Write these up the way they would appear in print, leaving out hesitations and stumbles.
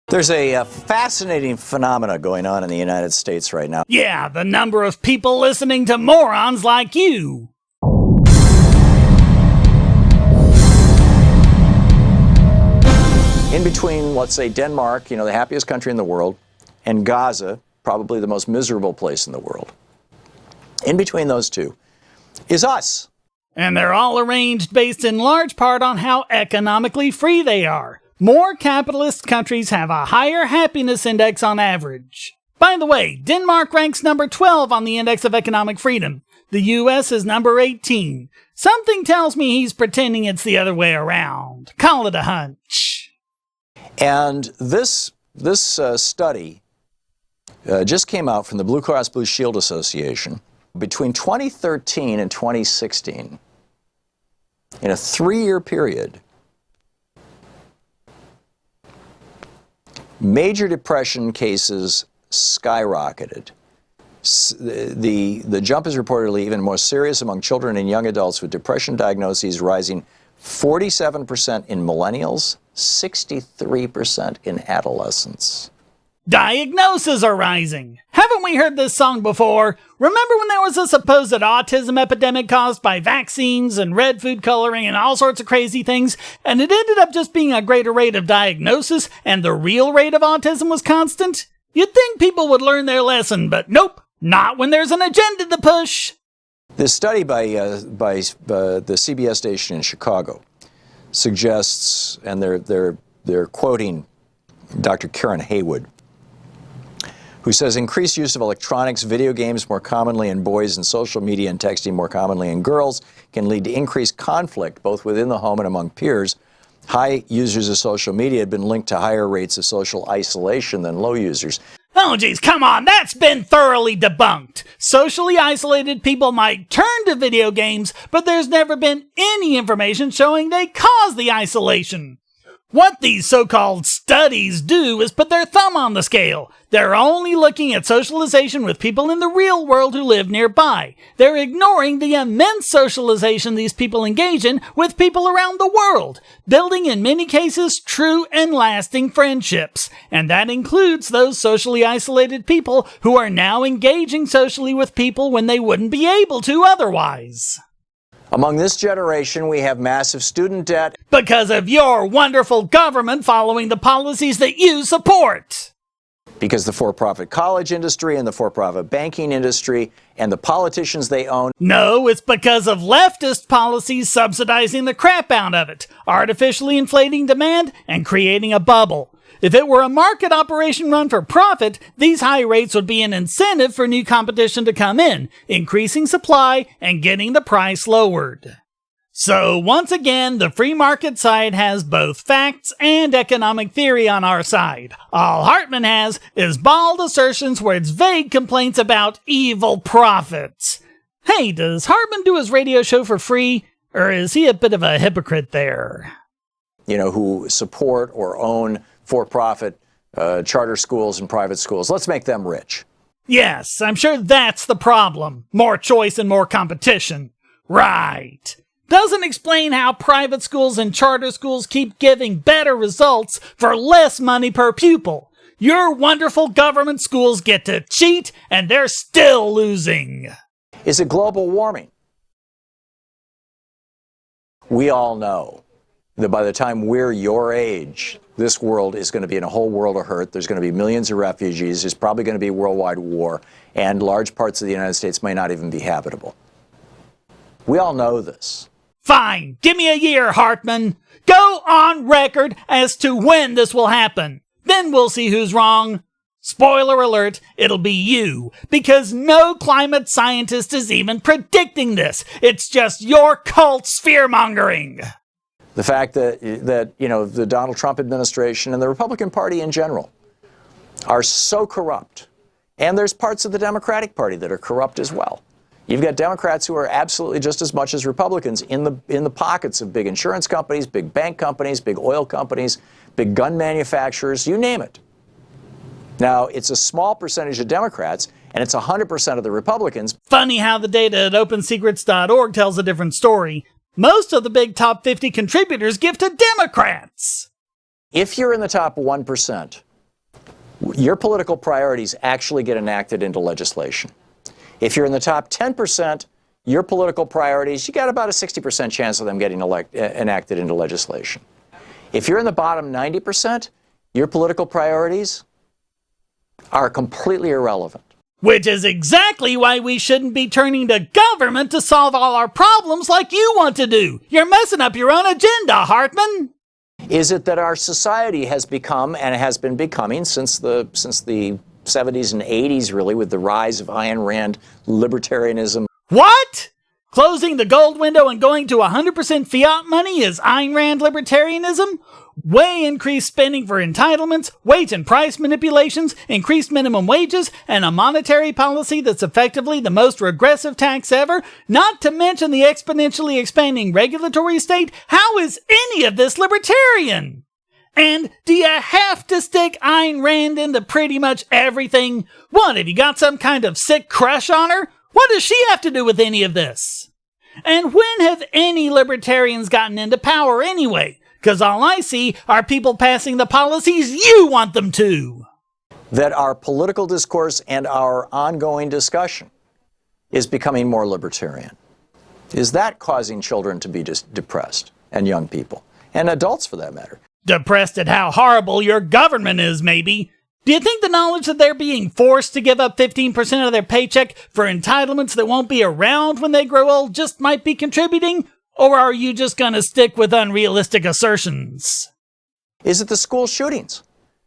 There's a fascinating phenomena going on in the United States right now. Yeah, the number of people listening to morons like you. In between, let's say, Denmark, the happiest country in the world, and Gaza, probably the most miserable place in the world. In between those two is us. And they're all arranged based in large part on how economically free they are. More capitalist countries have a higher happiness index on average. By the way, Denmark ranks number 12 on the Index of Economic Freedom. The US is number 18. Something tells me he's pretending it's the other way around. Call it a hunch. And this study just came out from the Blue Cross Blue Shield Association. Between 2013 and 2016, in a 3-year period, major depression cases skyrocketed. The jump is reportedly even more serious among children and young adults, with depression diagnoses rising 47% in millennials, 63% in adolescents. Diagnoses are rising. Haven't we heard this song before? Remember when there was a supposed autism epidemic caused by vaccines and red food coloring and all sorts of crazy things, and it ended up just being a greater rate of diagnosis and the real rate of autism was constant? You'd think people would learn their lesson, but nope, not when there's an agenda to push. This study by the CBS station in Chicago suggests, and they're quoting Dr. Karen Haywood, who says increased use of electronics, video games more commonly in boys, and social media and texting more commonly in girls can lead to increased conflict both within the home and among peers. High users of social media have been linked to higher rates of social isolation than low users. Oh geez, come on, that's been thoroughly debunked. Socially isolated people might turn to video games, but there's never been any information showing they cause the isolation. What these so-called studies do is put their thumb on the scale. They're only looking at socialization with people in the real world who live nearby. They're ignoring the immense socialization these people engage in with people around the world, building in many cases true and lasting friendships. And that includes those socially isolated people who are now engaging socially with people when they wouldn't be able to otherwise. Among this generation, we have massive student debt. Because of your wonderful government following the policies that you support. Because the for-profit college industry and the for-profit banking industry and the politicians they own. No, it's because of leftist policies subsidizing the crap out of it, artificially inflating demand and creating a bubble. If it were a market operation run for profit, these high rates would be an incentive for new competition to come in, increasing supply and getting the price lowered. So once again, the free market side has both facts and economic theory on our side. All Hartman has is bald assertions where it's vague complaints about evil profits. Hey, does Hartman do his radio show for free, or is he a bit of a hypocrite there? Who support or own for-profit charter schools and private schools. Let's make them rich. Yes, I'm sure that's the problem. More choice and more competition. Right. Doesn't explain how private schools and charter schools keep giving better results for less money per pupil. Your wonderful government schools get to cheat and they're still losing. Is it global warming? We all know that by the time we're your age, this world is going to be in a whole world of hurt. There's going to be millions of refugees. There's probably going to be worldwide war, and large parts of the United States may not even be habitable. We all know this. Fine. Give me a year, Hartman. Go on record as to when this will happen. Then we'll see who's wrong. Spoiler alert, it'll be you, because no climate scientist is even predicting this. It's just your cult fear-mongering. The fact that the Donald Trump administration and the Republican Party in general are so corrupt, and there's parts of the Democratic Party that are corrupt as well. You've got Democrats who are absolutely just as much as Republicans in the pockets of big insurance companies, big bank companies, big oil companies, big gun manufacturers, you name it. Now, it's a small percentage of Democrats, and it's 100% of the Republicans. Funny how the data at OpenSecrets.org tells a different story. Most of the big top 50 contributors give to Democrats. If you're in the top 1%, Your political priorities actually get enacted into legislation. If you're in the top 10%, your political priorities, you got about a 60% chance of them getting enacted into legislation. If you're in the bottom 90%, your political priorities are completely irrelevant. Which is exactly why we shouldn't be turning to government to solve all our problems like you want to do. You're messing up your own agenda, Hartman. Is it that our society has become, and it has been becoming since the 70s and 80s, really, with the rise of Ayn Rand libertarianism? What? Closing the gold window and going to 100% fiat money is Ayn Rand libertarianism? Way increased spending for entitlements, wage and price manipulations, increased minimum wages, and a monetary policy that's effectively the most regressive tax ever, not to mention the exponentially expanding regulatory state. How is any of this libertarian? And do you have to stick Ayn Rand into pretty much everything? What, have you got some kind of sick crush on her? What does she have to do with any of this? And when have any libertarians gotten into power anyway? Because all I see are people passing the policies you want them to. That our political discourse and our ongoing discussion is becoming more libertarian. Is that causing children to be depressed, and young people, and adults for that matter? Depressed at how horrible your government is, maybe. Do you think the knowledge that they're being forced to give up 15% of their paycheck for entitlements that won't be around when they grow old just might be contributing? Or are you just going to stick with unrealistic assertions? Is it the school shootings?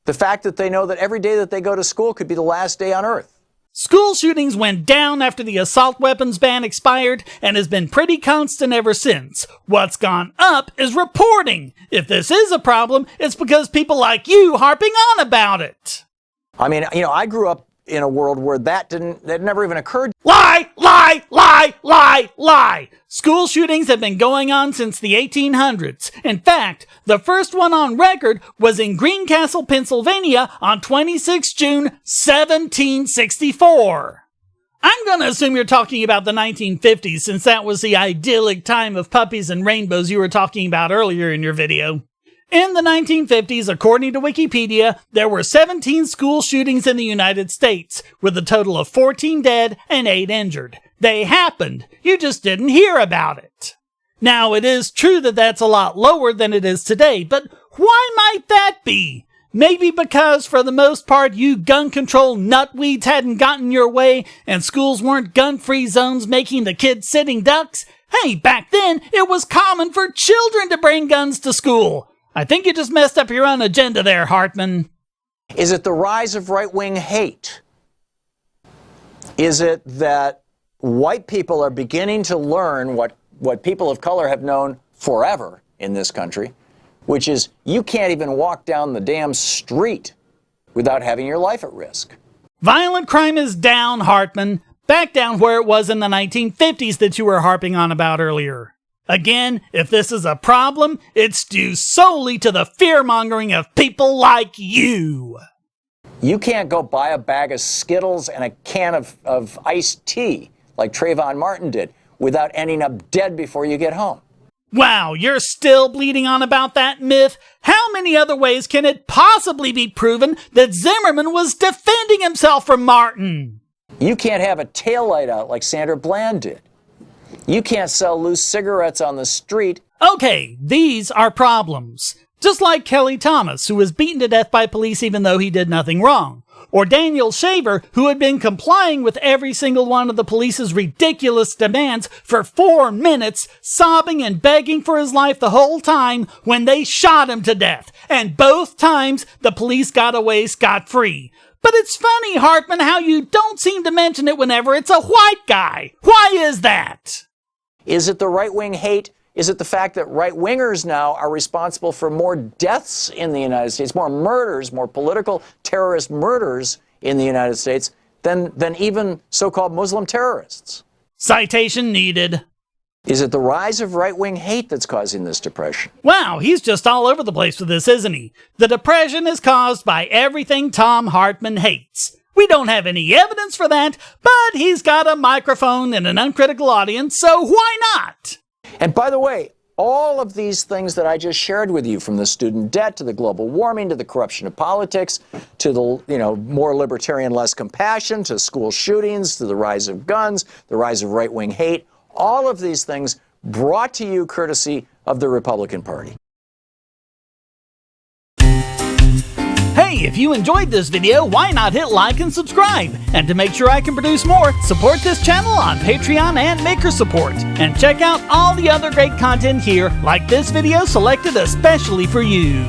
The fact that they know that every day that they go to school could be the last day on earth? School shootings went down after the assault weapons ban expired and has been pretty constant ever since. What's gone up is reporting. If this is a problem, it's because people like you harping on about it. I mean, I grew up in a world where that never even occurred. Lie, lie, lie, lie, lie. School shootings have been going on since the 1800s. In fact, the first one on record was in Greencastle, Pennsylvania on 26 June 1764. I'm going to assume you're talking about the 1950s since that was the idyllic time of puppies and rainbows you were talking about earlier in your video. In the 1950s, according to Wikipedia, there were 17 school shootings in the United States, with a total of 14 dead and 8 injured. They happened. You just didn't hear about it. Now, it is true that that's a lot lower than it is today, but why might that be? Maybe because, for the most part, you gun control nutweeds hadn't gotten your way and schools weren't gun-free zones making the kids sitting ducks? Hey, back then, it was common for children to bring guns to school. I think you just messed up your own agenda there, Hartman. Is it the rise of right-wing hate? Is it that white people are beginning to learn what people of color have known forever in this country, which is you can't even walk down the damn street without having your life at risk? Violent crime is down, Hartman. Back down where it was in the 1950s that you were harping on about earlier. Again, if this is a problem, it's due solely to the fear-mongering of people like you. You can't go buy a bag of Skittles and a can of iced tea like Trayvon Martin did without ending up dead before you get home. Wow, you're still bleeding on about that myth? How many other ways can it possibly be proven that Zimmerman was defending himself from Martin? You can't have a taillight out like Sandra Bland did. You can't sell loose cigarettes on the street. Okay, these are problems. Just like Kelly Thomas, who was beaten to death by police even though he did nothing wrong. Or Daniel Shaver, who had been complying with every single one of the police's ridiculous demands for 4 minutes, sobbing and begging for his life the whole time when they shot him to death. And both times, the police got away scot-free. But it's funny, Hartman, how you don't seem to mention it whenever it's a white guy. Why is that? Is it the right-wing hate? Is it the fact that right-wingers now are responsible for more deaths in the United States, more murders, more political terrorist murders in the United States than even so-called Muslim terrorists? Citation needed. Is it the rise of right-wing hate that's causing this depression? Wow, he's just all over the place with this, isn't he? The depression is caused by everything Thom Hartman hates. We don't have any evidence for that, but he's got a microphone and an uncritical audience, so why not? And by the way, all of these things that I just shared with you, from the student debt to the global warming to the corruption of politics to the more libertarian, less compassion, to school shootings, to the rise of guns, the rise of right-wing hate, all of these things brought to you courtesy of the Republican Party. Hey, if you enjoyed this video, why not hit like and subscribe? And to make sure I can produce more, support this channel on Patreon and Maker Support. And check out all the other great content here, like this video selected especially for you.